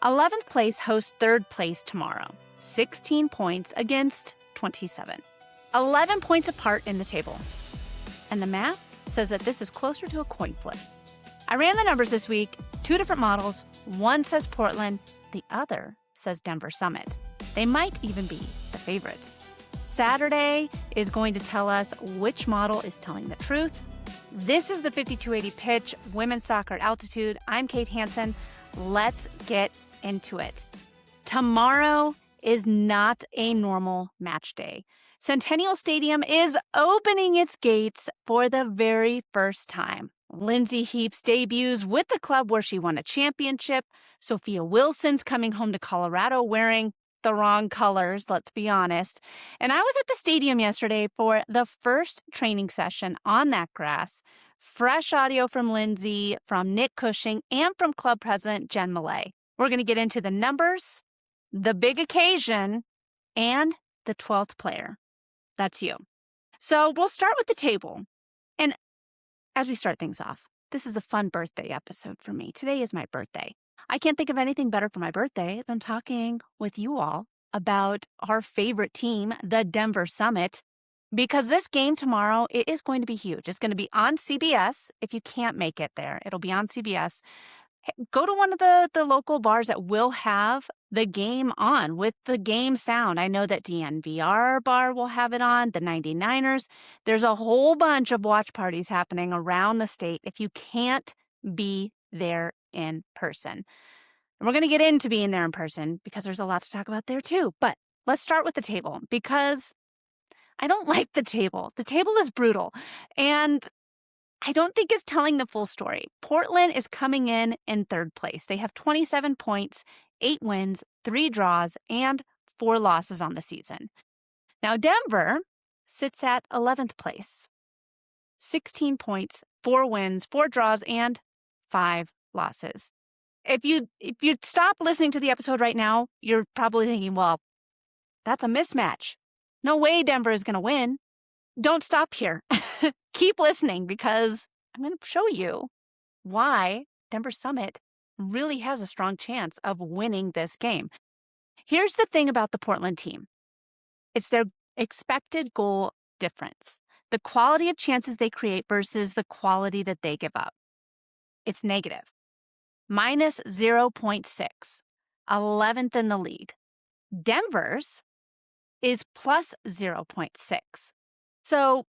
11th place hosts 3rd place tomorrow. 16 points against 27. 11 points apart in the table. And the math says that this is closer to a coin flip. I ran the numbers this week, 2 different models. One says Portland, the other says Denver Summit. They might even be the favorite. Saturday is going to tell us which model is telling the truth. This is the 5280 pitch, women's soccer at altitude. I'm Kate Hansen. Let's get into it. Tomorrow is not a normal match day. Centennial Stadium is opening its gates for the very first time. Lindsey Heaps debuts with the club where she won a championship. Sophia Wilson's coming home to Colorado wearing the wrong colors, let's be honest. And I was at the stadium yesterday for the first training session on that grass. Fresh audio from Lindsey, from Nick Cushing, and from club president Jen Millet. We're going to get into the numbers, the big occasion, and the 12th player. That's you. So we'll start with the table. And as we start things off, this is a fun birthday episode for me. Today is my birthday. I can't think of anything better for my birthday than talking with you all about our favorite team, the Denver Summit, because this game tomorrow, it is going to be huge. It's going to be on CBS. If you can't make it there, it'll be on CBS. Go to one of the local bars that will have the game on with the game sound. I know that DNVR bar will have it on, the 99ers. There's a whole bunch of watch parties happening around the state if you can't be there in person. And we're going to get into being there in person because there's a lot to talk about there too. But let's start with the table because I don't like the table. The table is brutal. And I don't think it's telling the full story. Portland is coming in 3rd place. They have 27 points, 8 wins, 3 draws, and 4 losses on the season. Now, Denver sits at 11th place. 16 points, 4 wins, 4 draws, and 5 losses. If you stop listening to the episode right now, you're probably thinking, well, that's a mismatch. No way Denver is going to win. Don't stop here. Keep listening because I'm going to show you why Denver Summit really has a strong chance of winning this game. Here's the thing about the Portland team. It's their expected goal difference. The quality of chances they create versus the quality that they give up. It's negative. Minus 0.6. 11th in the league. Denver's is plus 0.6. So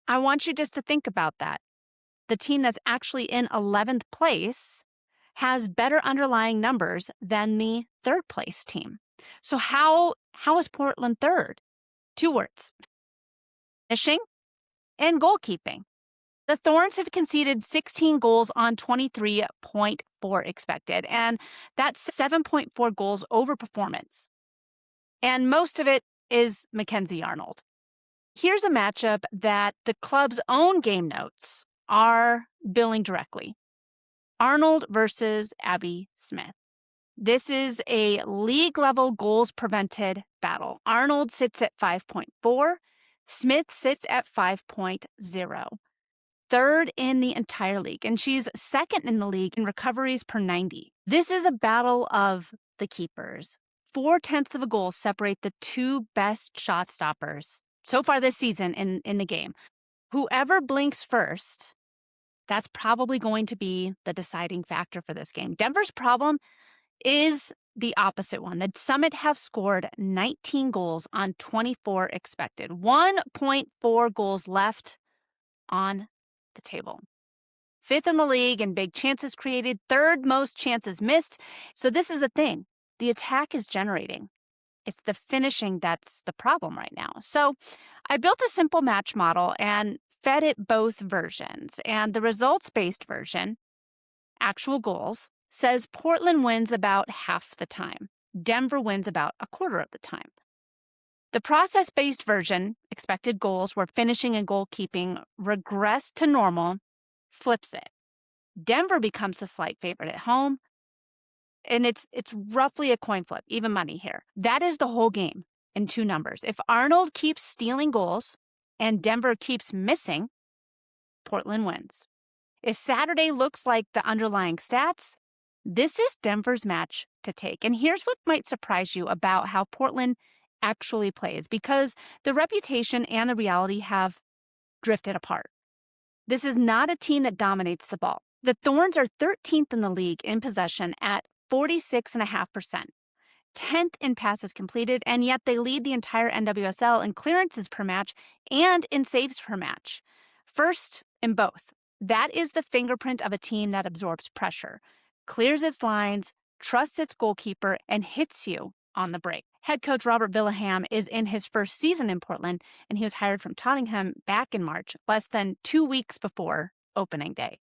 I want you just to think about that. The team that's actually in 11th place has better underlying numbers than the 3rd place team. So how is Portland 3rd? 2 words. Finishing and goalkeeping. The Thorns have conceded 16 goals on 23.4 expected, and that's 7.4 goals over performance. And most of it is Mackenzie Arnold. Here's a matchup that the club's own game notes are billing directly. Arnold versus Smith. This is a league-level goals prevented battle. Arnold sits at 5.4. Smith sits at 5.0. 3rd in the entire league, and she's 2nd in the league in recoveries per 90. This is a battle of the keepers. 0.4 of a goal separate the 2 best shot stoppers so far this season in the game. Whoever blinks first, that's probably going to be the deciding factor for this game. Denver's problem is the opposite one. The Summit have scored 19 goals on 24 expected. 1.4 goals left on the table. 5th in the league in big chances created, 3rd most chances missed. So this is the thing. The attack is generating. It's the finishing that's the problem right now. So I built a simple match model and fed it both versions. And the results-based version, actual goals, says Portland wins about half the time. Denver wins about a quarter of the time. The process-based version, expected goals, where finishing and goalkeeping regress to normal, flips it. Denver becomes the slight favorite at home, and it's roughly a coin flip, even money here. That is the whole game in 2 numbers. If Arnold keeps stealing goals and Denver keeps missing, Portland wins. If Saturday looks like the underlying stats, this is Denver's match to take. And here's what might surprise you about how Portland actually plays, because the reputation and the reality have drifted apart. This is not a team that dominates the ball. The Thorns are 13th in the league in possession at 46.5%, 10th in passes completed, and yet they lead the entire NWSL in clearances per match and in saves per match. First in both. That is the fingerprint of a team that absorbs pressure, clears its lines, trusts its goalkeeper, and hits you on the break. Head coach Robert Villaham is in his first season in Portland, and he was hired from Tottenham back in March, less than 2 weeks before opening day.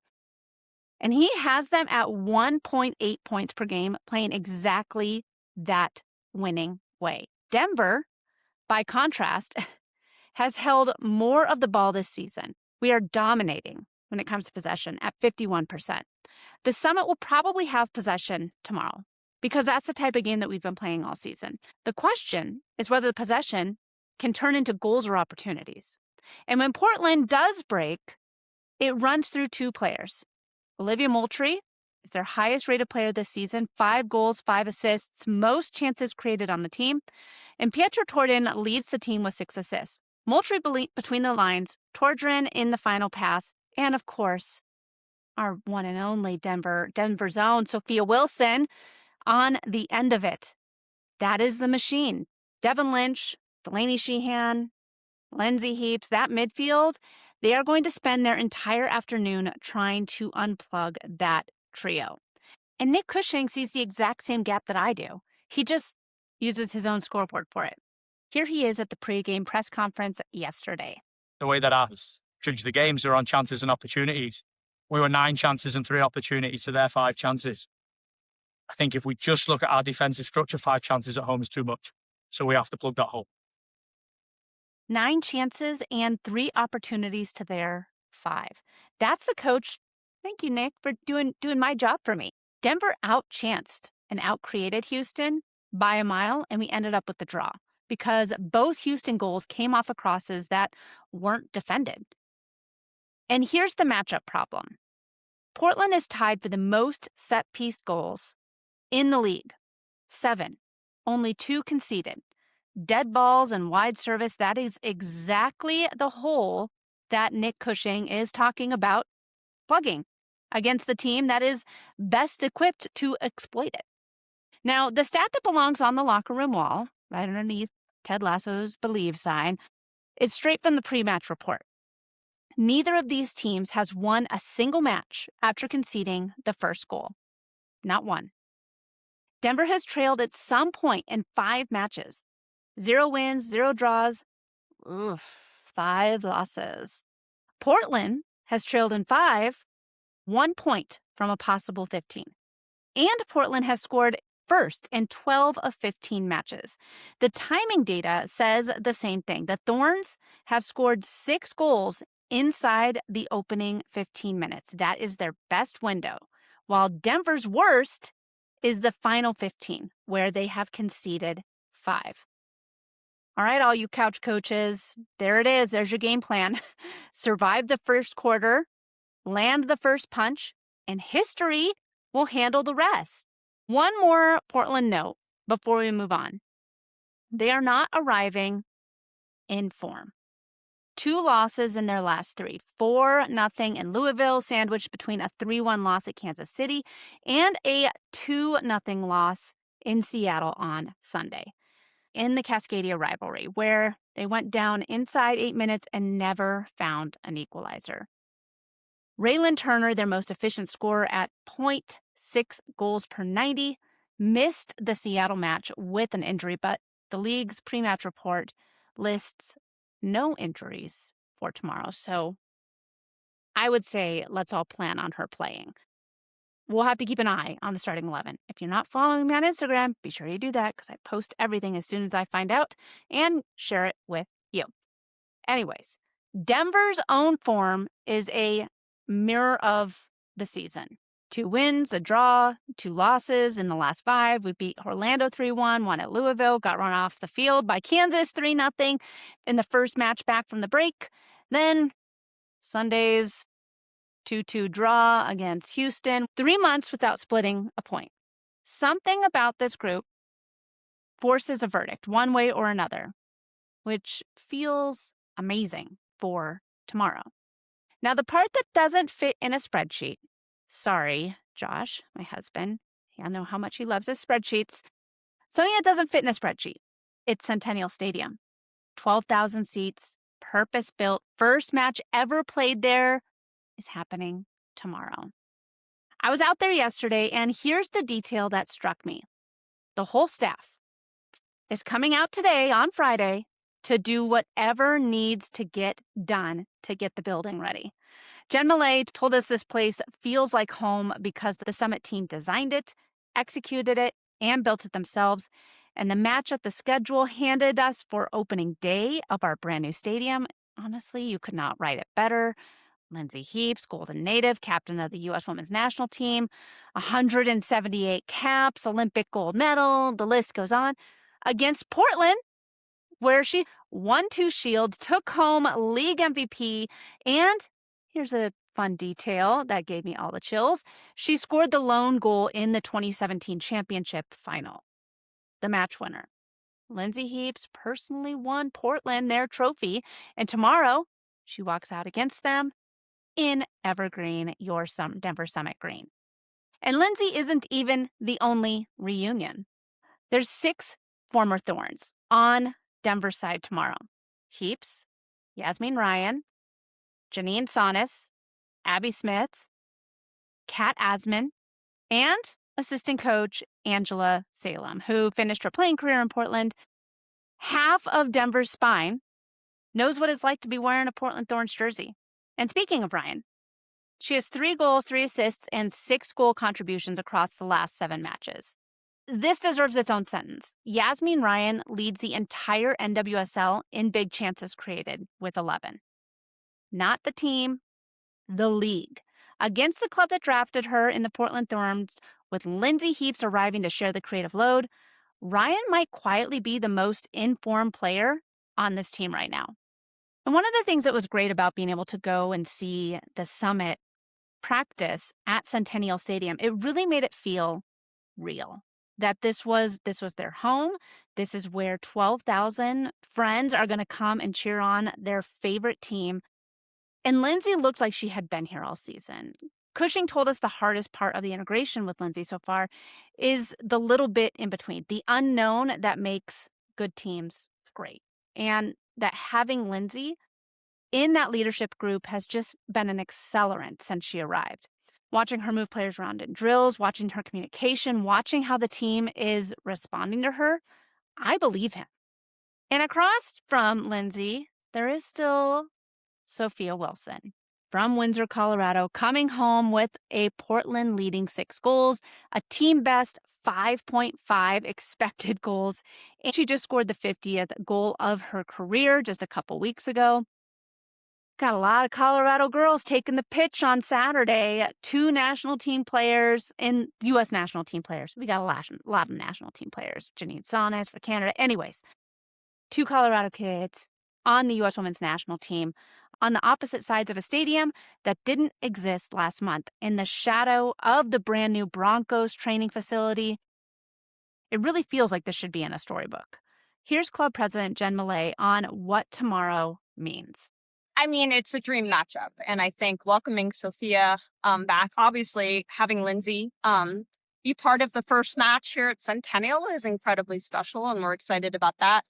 And he has them at 1.8 points per game, playing exactly that winning way. Denver, by contrast, has held more of the ball this season. We are dominating when it comes to possession at 51%. The Summit will probably have possession tomorrow because that's the type of game that we've been playing all season. The question is whether the possession can turn into goals or opportunities. And when Portland does break, it runs through 2 players. Olivia Moultrie is their highest rated player this season, 5 goals, 5 assists, most chances created on the team. And Pietro Tordin leads the team with 6 assists. Moultrie between the lines, Tordin in the final pass, and of course, our one and only Denver's own Sophia Wilson on the end of it. That is the machine. Devin Lynch, Delaney Sheehan, Lindsey Heaps, that midfield, they are going to spend their entire afternoon trying to unplug that trio. And Nick Cushing sees the exact same gap that I do. He just uses his own scoreboard for it. Here he is at the pregame press conference yesterday. The way that I judge the games are on chances and opportunities. We were 9 chances and 3 opportunities to their 5 chances. I think if we just look at our defensive structure, 5 chances at home is too much. So we have to plug that hole. 9 chances and 3 opportunities to their 5. That's the coach. Thank you, Nick, for doing my job for me. Denver outchanced and outcreated Houston by a mile, and we ended up with the draw because both Houston goals came off of crosses that weren't defended. And here's the matchup problem. Portland is tied for the most set-piece goals in the league. 7. Only 2 conceded. Dead balls and wide service, that is exactly the hole that Nick Cushing is talking about plugging against the team that is best equipped to exploit it. Now, the stat that belongs on the locker room wall, right underneath Ted Lasso's Believe sign, is straight from the pre-match report. Neither of these teams has won a single match after conceding the first goal. Not one. Denver has trailed at some point in 5 matches. 0 wins, 0 draws, 5 losses. Portland has trailed in 5, 1 point from a possible 15. And Portland has scored first in 12 of 15 matches. The timing data says the same thing. The Thorns have scored 6 goals inside the opening 15 minutes. That is their best window. While Denver's worst is the final 15, where they have conceded 5. All right, all you couch coaches, there it is. There's your game plan. Survive the first quarter, land the first punch, and history will handle the rest. One more Portland note before we move on. They are not arriving in form. 2 losses in their last 3. 4-0 in Louisville, sandwiched between a 3-1 loss at Kansas City and a 2-0 loss in Seattle on Sunday in the Cascadia rivalry, where they went down inside 8 minutes and never found an equalizer. Raylan Turner, their most efficient scorer at 0.6 goals per 90, missed the Seattle match with an injury, but the league's pre-match report lists no injuries for tomorrow. So I would say let's all plan on her playing. We'll have to keep an eye on the starting 11. If you're not following me on Instagram, be sure you do that because I post everything as soon as I find out and share it with you. Anyways, Denver's own form is a mirror of the season. 2 wins, a draw, 2 losses in the last 5. We beat Orlando 3-1, won at Louisville, got run off the field by Kansas 3-0 in the first match back from the break. Then Sunday's 2-2 draw against Houston. 3 months without splitting a point. Something about this group forces a verdict one way or another, which feels amazing for tomorrow. Now, the part that doesn't fit in a spreadsheet, sorry, Josh, my husband, I know how much he loves his spreadsheets. Something that doesn't fit in a spreadsheet, it's Centennial Stadium. 12,000 seats, purpose-built, first match ever played there is happening tomorrow. I was out there yesterday, and here's the detail that struck me. The whole staff is coming out today on Friday to do whatever needs to get done to get the building ready. Jen Millet told us this place feels like home because the Summit team designed it, executed it, and built it themselves. And the matchup the schedule handed us for opening day of our brand new stadium, honestly, you could not write it better. Lindsey Heaps, Golden Native, captain of the U.S. women's national team, 178 caps, Olympic gold medal, the list goes on. Against Portland, where she won 2 shields, took home league MVP, and here's a fun detail that gave me all the chills. She scored the lone goal in the 2017 championship final, the match winner. Lindsey Heaps personally won Portland their trophy, and tomorrow she walks out against them in Evergreen, your Denver Summit green. And Lindsey isn't even the only reunion. There's 6 former Thorns on Denver's side tomorrow. Heaps, Yasmin Ryan, Janine Sonis, Abby Smith, Kat Asman, and assistant coach Angela Salem, who finished her playing career in Portland. Half of Denver's spine knows what it's like to be wearing a Portland Thorns jersey. And speaking of Ryan, she has 3 goals, 3 assists, and 6 goal contributions across the last 7 matches. This deserves its own sentence. Yasmin Ryan leads the entire NWSL in big chances created with 11. Not the team, the league. Against the club that drafted her in the Portland Thorns, with Lindsey Heaps arriving to share the creative load, Ryan might quietly be the most informed player on this team right now. And one of the things that was great about being able to go and see the Summit practice at Centennial Stadium, it really made it feel real. That this was their home. This is where 12,000 friends are going to come and cheer on their favorite team. And Lindsey looked like she had been here all season. Cushing told us the hardest part of the integration with Lindsey so far is the little bit in between, the unknown that makes good teams great. And that having Lindsey in that leadership group has just been an accelerant since she arrived. Watching her move players around in drills, watching her communication, watching how the team is responding to her, I believe him. And across from Lindsey, there is still Sophia Wilson from Windsor, Colorado, coming home with a Portland leading 6 goals, a team best 5.5 expected goals, and she just scored the 50th goal of her career just a couple weeks ago. Got a lot of Colorado girls taking the pitch on Saturday. 2 national team players and U.S. national team players. We got a lot of national team players. Janine Sonis for Canada. Anyways, 2 Colorado kids on the U.S. women's national team on the opposite sides of a stadium that didn't exist last month in the shadow of the brand new Broncos training facility. It really feels like this should be in a storybook. Here's club president Jen Millet on what tomorrow means. I mean, it's a dream matchup. And I think welcoming Sophia back, obviously having Lindsey be part of the first match here at Centennial is incredibly special. And we're excited about that.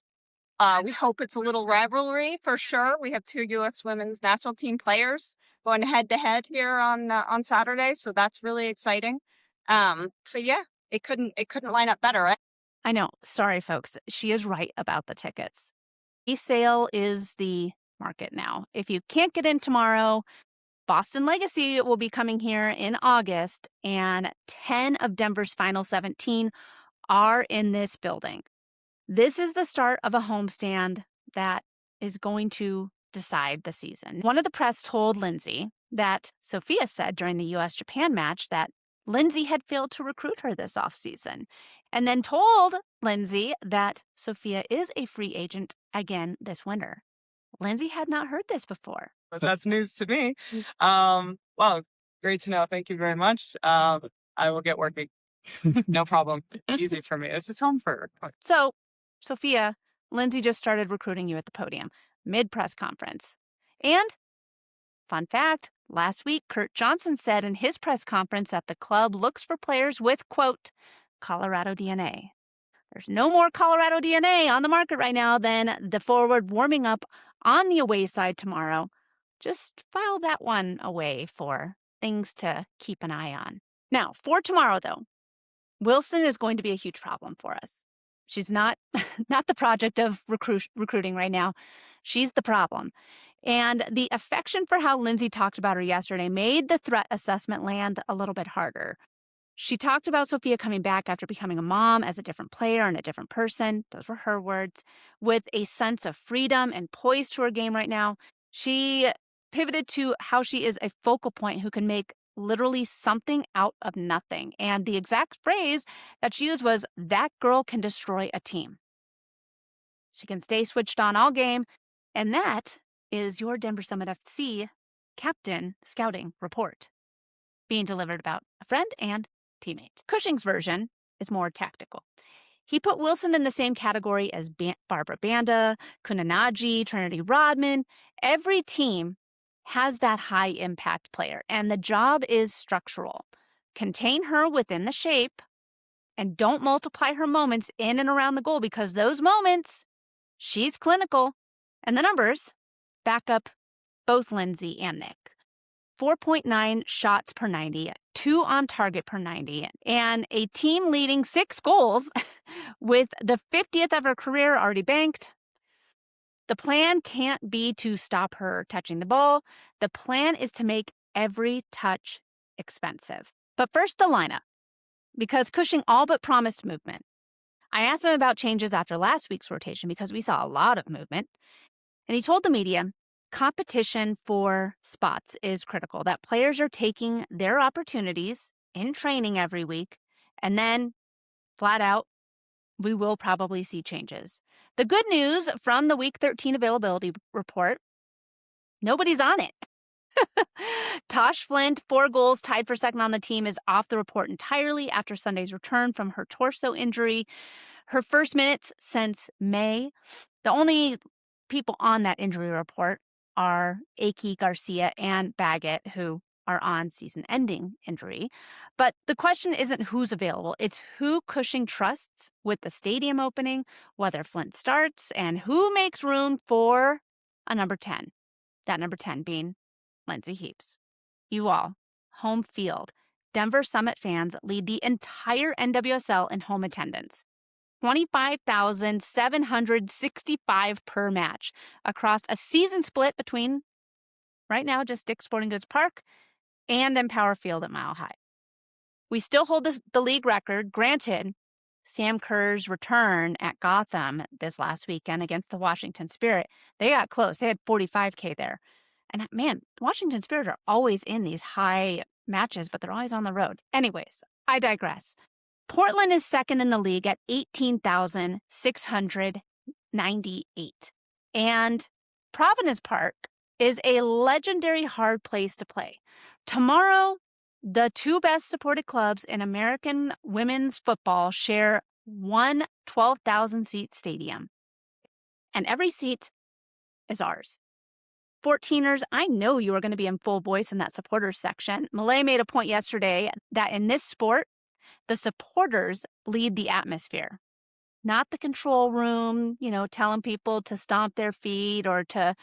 We hope it's a little rivalry for sure. We have 2 U.S. women's national team players going head to head here on Saturday. So that's really exciting. So yeah, it couldn't line up better, right? I know. Sorry, folks. She is right about the tickets. Sale is the market now. If you can't get in tomorrow, Boston Legacy will be coming here in August, and 10 of Denver's final 17 are in this building. This is the start of a homestand that is going to decide the season. One of the press told Lindsey that Sophia said during the U.S.-Japan match that Lindsey had failed to recruit her this offseason, and then told Lindsey that Sophia is a free agent again this winter. Lindsey had not heard this before. But that's news to me. Well, great to know. Thank you very much. I will get working. No problem. Easy for me. This is home for. So, Sophia, Lindsey just started recruiting you at the podium, mid-press conference. And, fun fact, last week, Kurt Johnson said in his press conference that the club looks for players with, quote, Colorado DNA. There's no more Colorado DNA on the market right now than the forward warming up on the away side tomorrow. Just file that one away for things to keep an eye on. Now, for tomorrow, though, Wilson is going to be a huge problem for us. She's not the project of recruiting right now. She's the problem. And the affection for how Lindsey talked about her yesterday made the threat assessment land a little bit harder. She talked about Sophia coming back after becoming a mom as a different player and a different person. Those were her words. With a sense of freedom and poise to her game right now. She pivoted to how she is a focal point who can make literally something out of nothing. And the exact phrase that she used was, that girl can destroy a team. She can stay switched on all game. And that is your Denver Summit FC captain scouting report being delivered about a friend and teammate. Cushing's version is more tactical. He put Wilson in the same category as Barbara Banda, Kunanaji, Trinity Rodman. Every team has that high impact player, and the job is structural. Contain her within the shape and don't multiply her moments in and around the goal, because those moments, she's clinical. And the numbers back up both Lindsey and Nick. 4.9 shots per 90, 2 on target per 90, and a team leading 6 goals with the 50th of her career already banked. The plan can't be to stop her touching the ball. The plan is to make every touch expensive. But first, the lineup, because Cushing all but promised movement. I asked him about changes after last week's rotation because we saw a lot of movement. And he told the media, competition for spots is critical, that players are taking their opportunities in training every week, and then, flat out, we will probably see changes. The good news from the Week 13 availability report, nobody's on it. Tosh Flint, 4 goals, tied for second on the team, is off the report entirely after Sunday's return from her torso injury. Her first minutes since May. The only people on that injury report are Aki, Garcia, and Baggett, who are on season-ending injury. But the question isn't who's available. It's who Cushing trusts with the stadium opening, whether Flint starts, and who makes room for a number 10. That number 10 being Lindsey Heaps. You all, home field. Denver Summit fans lead the entire NWSL in home attendance. 25,765 per match across a season split between, right now, just Dick's Sporting Goods Park and Empower Field at Mile High. We still hold the league record. Granted, Sam Kerr's return at Gotham this last weekend against the Washington Spirit, they got close. They had 45K there. And man, the Washington Spirit are always in these high matches, but they're always on the road. Anyways, I digress. Portland is second in the league at 18,698. And Providence Park is a legendary hard place to play. Tomorrow, the 2 best supported clubs in American women's football share one 12,000-seat stadium. And every seat is ours. 14ers, I know you are going to be in full voice in that supporters section. Millet made a point yesterday that in this sport, the supporters lead the atmosphere, not the control room, telling people to stomp their feet or to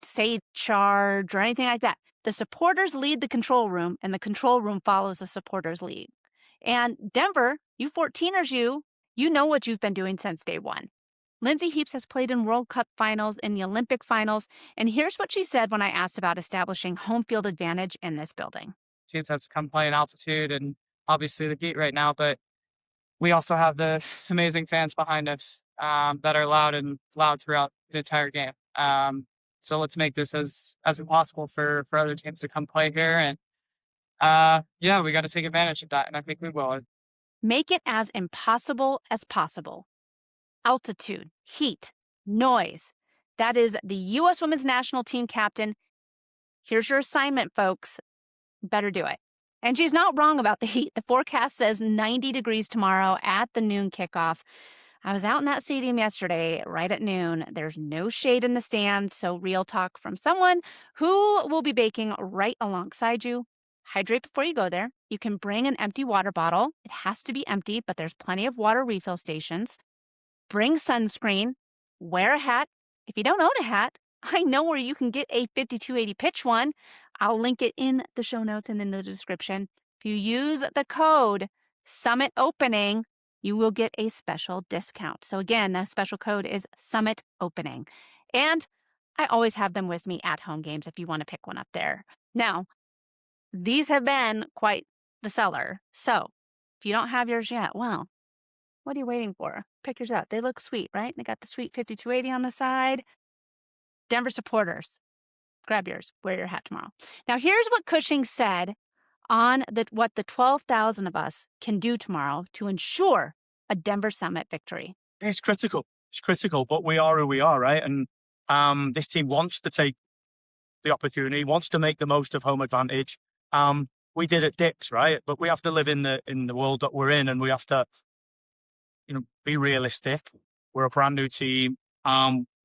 say charge or anything like that. The supporters lead the control room, and the control room follows the supporters lead. And Denver, you 14ers, you know what you've been doing since day one. Lindsey Heaps has played in World Cup finals, in the Olympic finals, and here's what she said when I asked about establishing home field advantage in this building. Teams have to come play in altitude, and obviously the heat right now, but we also have the amazing fans behind us that are loud throughout the entire game. So let's make this as impossible for other teams to come play here. And we got to take advantage of that, and I think we will. Make it as impossible as possible. Altitude, heat, noise. That is the U.S. Women's National Team captain. Here's your assignment, folks. Better do it. And she's not wrong about the heat. The forecast says 90 degrees tomorrow at the noon kickoff. I was out in that stadium yesterday, right at noon. There's no shade in the stands, so real talk from someone who will be baking right alongside you. Hydrate before you go there. You can bring an empty water bottle. It has to be empty, but there's plenty of water refill stations. Bring sunscreen. Wear a hat. If you don't own a hat, I know where you can get a 5280 pitch one. I'll link it in the show notes and in the description. If you use the code Summit Opening, you will get a special discount. So again, the special code is Summit Opening. And I always have them with me at home games if you want to pick one up there. Now, these have been quite the seller. So if you don't have yours yet, well, what are you waiting for? Pick yours up. They look sweet, right? They got the sweet 5280 on the side. Denver supporters, grab yours. Wear your hat tomorrow. Now, here's what Cushing said on what the 12,000 of us can do tomorrow to ensure a Denver Summit victory. It's critical. It's critical, but we are who we are, right? And this team wants to take the opportunity, wants to make the most of home advantage. We did at Dick's, right? But we have to live in the world that we're in, and we have to, be realistic. We're a brand new team.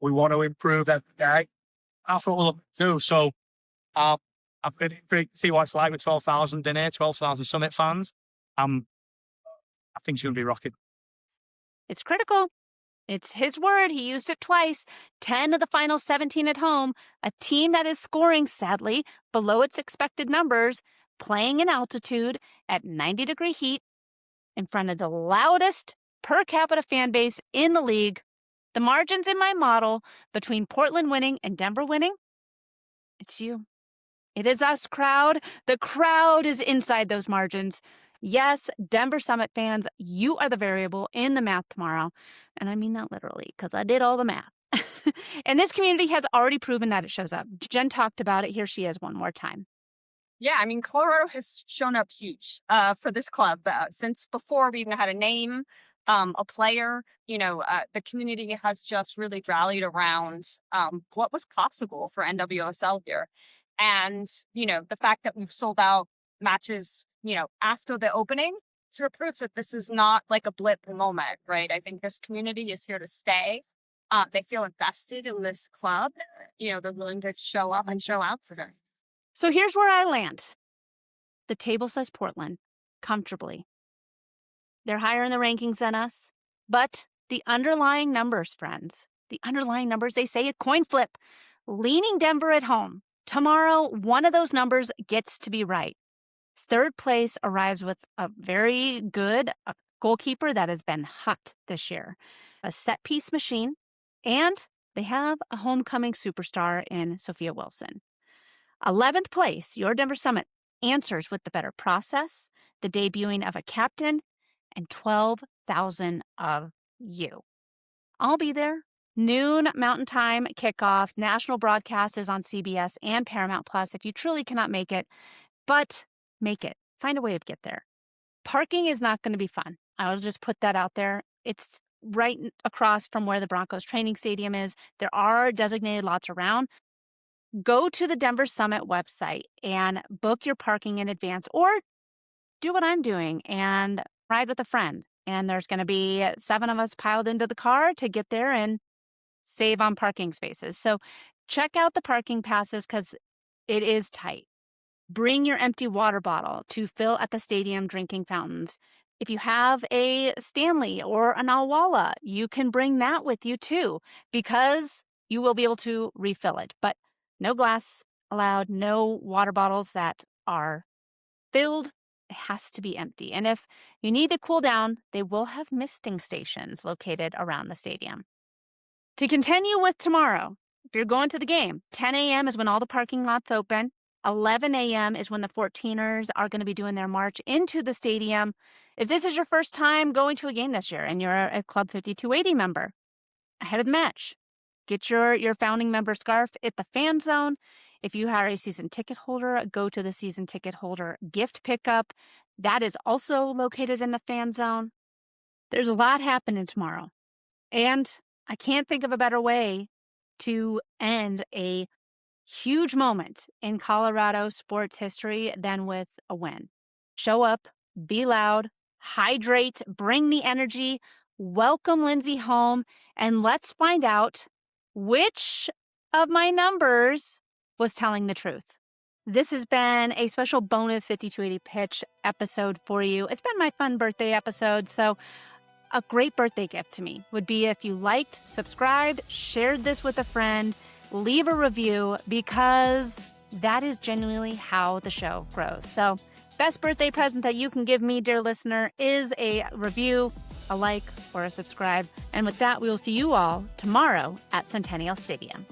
We want to improve every day. That's what we'll look to do. So I've been intrigued to see what it's like with 12,000 in here, 12,000 Summit fans. I think it's going to be rocking. It's critical. It's his word. He used it twice. 10 of the final 17 at home. A team that is scoring, sadly, below its expected numbers, playing in altitude at 90-degree heat in front of the loudest per capita fan base in the league. The margins in my model between Portland winning and Denver winning, it's you. It is us, crowd. The crowd is inside those margins. Yes, Denver Summit fans, you are the variable in the math tomorrow. And I mean that literally, because I did all the math. And this community has already proven that it shows up. Jen talked about it. Here she is one more time. Yeah, I mean, Colorado has shown up huge for this club since before we even had a name, a player. The community has just really rallied around what was possible for NWSL here. And, the fact that we've sold out matches, after the opening sort of proves that this is not like a blip moment, right? I think this community is here to stay. They feel invested in this club. They're willing to show up and show out for them. So here's where I land. The table says Portland, comfortably. They're higher in the rankings than us. But the underlying numbers, friends, they say a coin flip. Leaning Denver at home. Tomorrow, one of those numbers gets to be right. Third place arrives with a very good goalkeeper that has been hot this year, a set-piece machine, and they have a homecoming superstar in Sophia Wilson. 11th place, your Denver Summit, answers with the better process, the debuting of a captain, and 12,000 of you. I'll be there. Noon Mountain Time kickoff. National broadcast is on CBS and Paramount Plus if you truly cannot make it. But make it. Find a way to get there. Parking is not going to be fun. I'll just put that out there. It's right across from where the Broncos training stadium is. There are designated lots around. Go to the Denver Summit website and book your parking in advance, or do what I'm doing and ride with a friend. And there's going to be 7 of us piled into the car to get there and save on parking spaces. So check out the parking passes because it is tight. Bring your empty water bottle to fill at the stadium drinking fountains. If you have a Stanley or an Awala, you can bring that with you too, because you will be able to refill it. But no glass allowed, no water bottles that are filled. It has to be empty. And if you need to cool down, they will have misting stations located around the stadium. To continue with tomorrow, if you're going to the game, 10 a.m. is when all the parking lots open. 11 a.m. is when the 14ers are going to be doing their march into the stadium. If this is your first time going to a game this year and you're a Club 5280 member, ahead of the match, get your founding member scarf at the fan zone. If you are a season ticket holder, go to the season ticket holder gift pickup. That is also located in the fan zone. There's a lot happening tomorrow. And I can't think of a better way to end a huge moment in Colorado sports history than with a win. Show up, be loud, hydrate, bring the energy, welcome Lindsey home, and let's find out which of my numbers was telling the truth. This has been a special bonus 5280 pitch episode for you. It's been my fun birthday episode, so a great birthday gift to me would be if you liked, subscribed, shared this with a friend, leave a review, because that is genuinely how the show grows. So best birthday present that you can give me, dear listener, is a review, a like, or a subscribe. And with that, we will see you all tomorrow at Centennial Stadium.